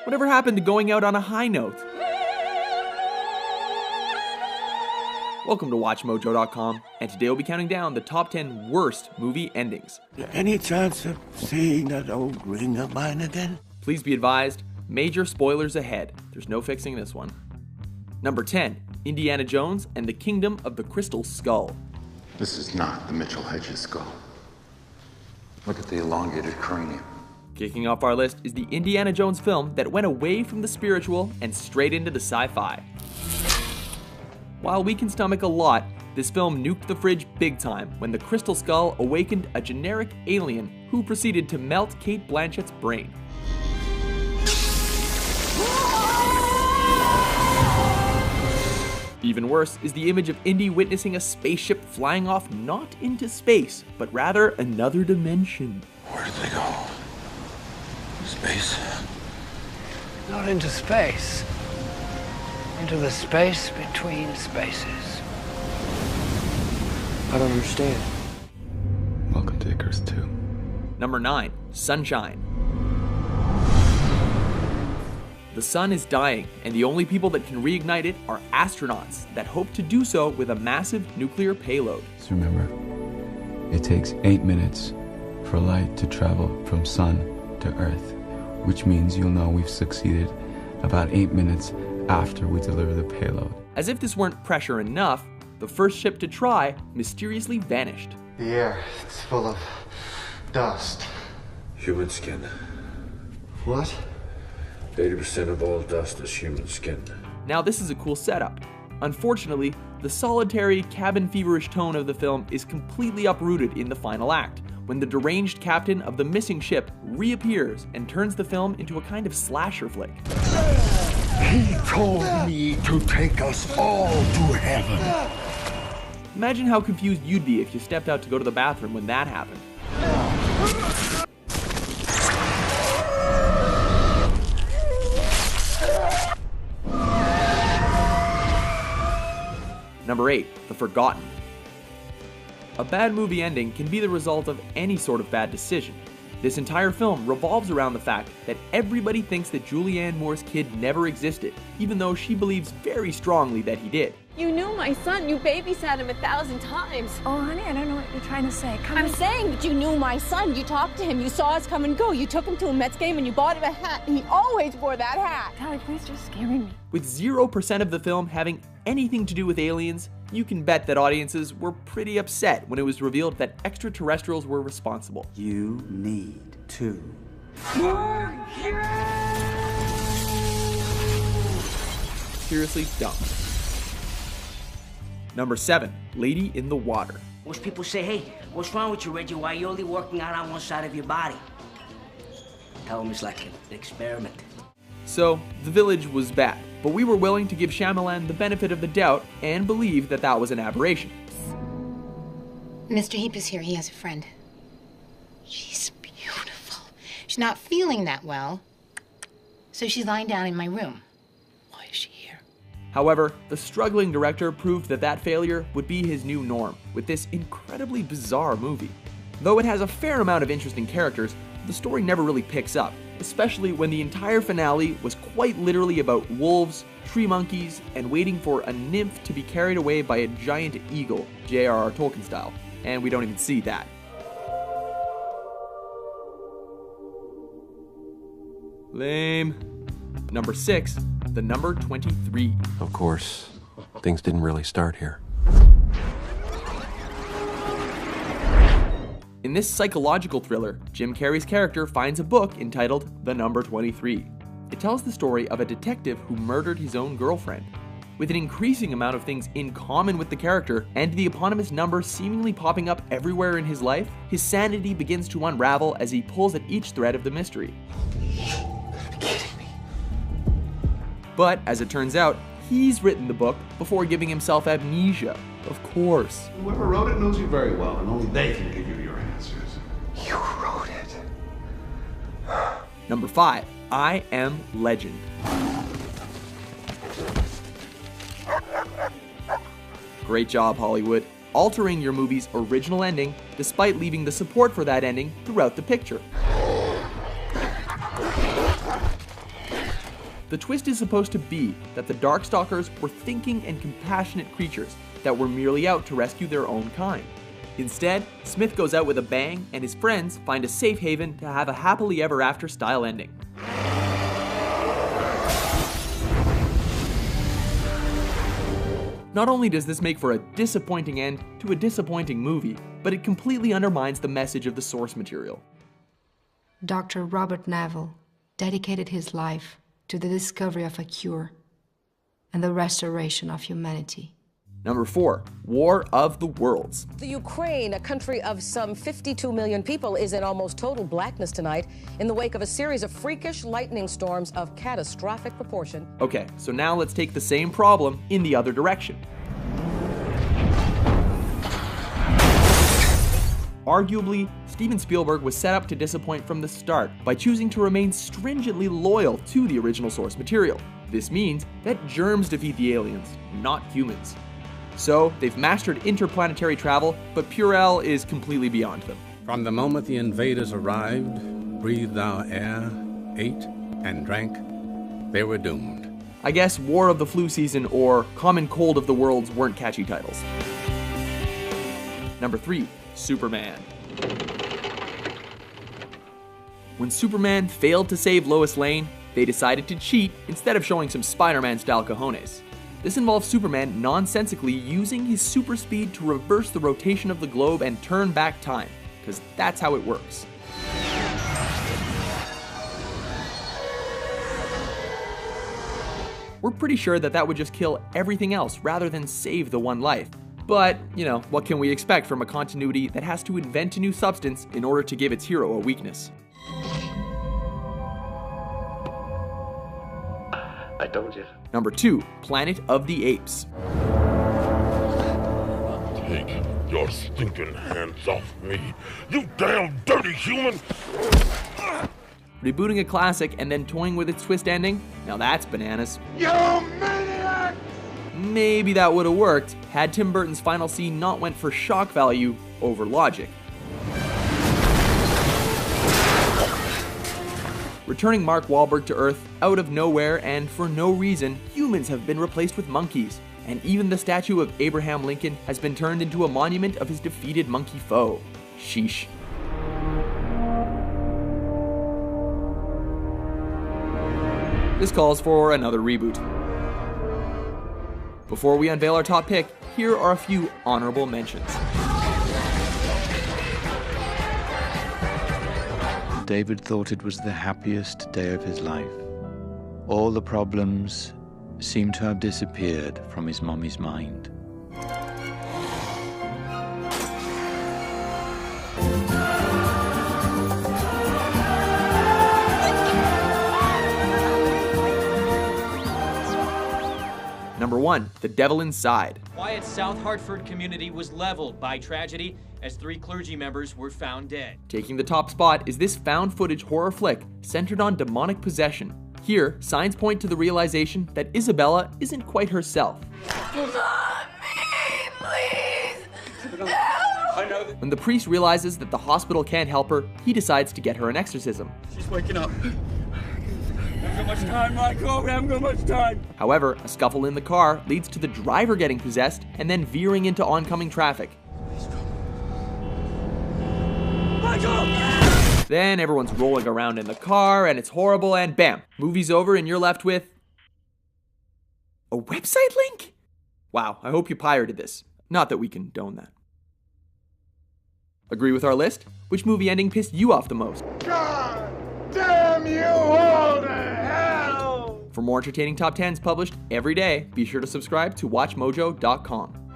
Whatever happened to going out on a high note? Welcome to WatchMojo.com, and today we'll be counting down the top 10 worst movie endings. Any chance of seeing that old ring of mine again? Please be advised, major spoilers ahead. There's no fixing this one. Number 10, Indiana Jones and the Kingdom of the Crystal Skull. This is not the Mitchell Hedges skull. Look at the elongated cranium. Kicking off our list is the Indiana Jones film that went away from the spiritual and straight into the sci-fi. While we can stomach a lot, this film nuked the fridge big time when the Crystal Skull awakened a generic alien who proceeded to melt Cate Blanchett's brain. Even worse is the image of Indy witnessing a spaceship flying off not into space, but rather another dimension. Where did they go? Space? Not into space. Into the space between spaces. I don't understand. Welcome to Icarus 2. Number 9, Sunshine. The sun is dying, and the only people that can reignite it are astronauts that hope to do so with a massive nuclear payload. So remember, it takes 8 minutes for light to travel from sun to Earth, which means you'll know we've succeeded about 8 minutes after we deliver the payload. As if this weren't pressure enough, the first ship to try mysteriously vanished. The air is full of dust. Human skin. What? 80% of all dust is human skin. Now this is a cool setup. Unfortunately, the solitary, cabin feverish tone of the film is completely uprooted in the final act, when the deranged captain of the missing ship reappears and turns the film into a kind of slasher flick. He told me to take us all to heaven. Imagine how confused you'd be if you stepped out to go to the bathroom when that happened. Number 8, The Forgotten. A bad movie ending can be the result of any sort of bad decision. This entire film revolves around the fact that everybody thinks that Julianne Moore's kid never existed, even though she believes very strongly that he did. You knew my son. You babysat him 1,000 times. Oh, honey, I don't know what you're trying to say. I'm saying that you knew my son. You talked to him. You saw us come and go. You took him to a Mets game and you bought him a hat. And he always wore that hat. Callie, please, you're scaring me. With 0% of the film having anything to do with aliens, you can bet that audiences were pretty upset when it was revealed that extraterrestrials were responsible. You need to. Seriously dumb. Number 7, Lady in the Water. Most people say, hey, what's wrong with you, Reggie? Why are you only working out on one side of your body? Tell them it's like an experiment. So, The Village was bad, but we were willing to give Shyamalan the benefit of the doubt and believe that that was an aberration. Mr. Heap is here. He has a friend. She's beautiful. She's not feeling that well, so she's lying down in my room. Why is she here? However, the struggling director proved that that failure would be his new norm with this incredibly bizarre movie. Though it has a fair amount of interesting characters, the story never really picks up, especially when the entire finale was quite literally about wolves, tree monkeys, and waiting for a nymph to be carried away by a giant eagle, J.R.R. Tolkien style, and we don't even see that. Lame. Number 6, The Number 23. Of course, things didn't really start here. In this psychological thriller, Jim Carrey's character finds a book entitled The Number 23. It tells the story of a detective who murdered his own girlfriend. With an increasing amount of things in common with the character and the eponymous number seemingly popping up everywhere in his life, his sanity begins to unravel as he pulls at each thread of the mystery. But as it turns out, he's written the book before giving himself amnesia. Of course. Whoever wrote it knows you very well, and only they can give you your answers. You wrote it. Number 5, I Am Legend. Great job, Hollywood. altering your movie's original ending despite leaving the support for that ending throughout the picture. The twist is supposed to be that the Darkstalkers were thinking and compassionate creatures that were merely out to rescue their own kind. Instead, Smith goes out with a bang, and his friends find a safe haven to have a happily ever after style ending. Not only does this make for a disappointing end to a disappointing movie, but it completely undermines the message of the source material. Dr. Robert Neville dedicated his life to the discovery of a cure and the restoration of humanity. Number 4, War of the Worlds. The Ukraine, a country of some 52 million people, is in almost total blackness tonight in the wake of a series of freakish lightning storms of catastrophic proportion. Okay, so now let's take the same problem in the other direction. Arguably, Steven Spielberg was set up to disappoint from the start by choosing to remain stringently loyal to the original source material. This means that germs defeat the aliens, not humans. So, they've mastered interplanetary travel, but Purell is completely beyond them. From the moment the invaders arrived, breathed our air, ate and drank, they were doomed. I guess War of the Flu Season or Common Cold of the Worlds weren't catchy titles. Number 3, Superman. When Superman failed to save Lois Lane, they decided to cheat instead of showing some Spider-Man style cojones. This involves Superman nonsensically using his super speed to reverse the rotation of the globe and turn back time, because that's how it works. We're pretty sure that that would just kill everything else rather than save the one life. But, what can we expect from a continuity that has to invent a new substance in order to give its hero a weakness? I told you. Number 2, Planet of the Apes. Take your stinking hands off me, you damn dirty human! Rebooting a classic and then toying with its twist ending? Now that's bananas. You maniac! Maybe that would have worked had Tim Burton's final scene not went for shock value over logic. Returning Mark Wahlberg to Earth out of nowhere and for no reason, humans have been replaced with monkeys, and even the statue of Abraham Lincoln has been turned into a monument of his defeated monkey foe. Sheesh. This calls for another reboot. Before we unveil our top pick, here are a few honorable mentions. David thought it was the happiest day of his life. All the problems seemed to have disappeared from his mommy's mind. Number 1, The Devil Inside. Wyatt's South Hartford community was leveled by tragedy as 3 clergy members were found dead. Taking the top spot is this found footage horror flick centered on demonic possession. Here, signs point to the realization that Isabella isn't quite herself. When the priest realizes that the hospital can't help her, he decides to get her an exorcism. She's waking up. I haven't got much time, Michael. We haven't got much time. However, a scuffle in the car leads to the driver getting possessed and then veering into oncoming traffic. Michael! Then everyone's rolling around in the car and it's horrible and bam, movie's over and you're left with a website link? Wow, I hope you pirated this. Not that we condone that. Agree with our list? Which movie ending pissed you off the most? God damn you all to hell! For more entertaining top 10s published every day, be sure to subscribe to WatchMojo.com.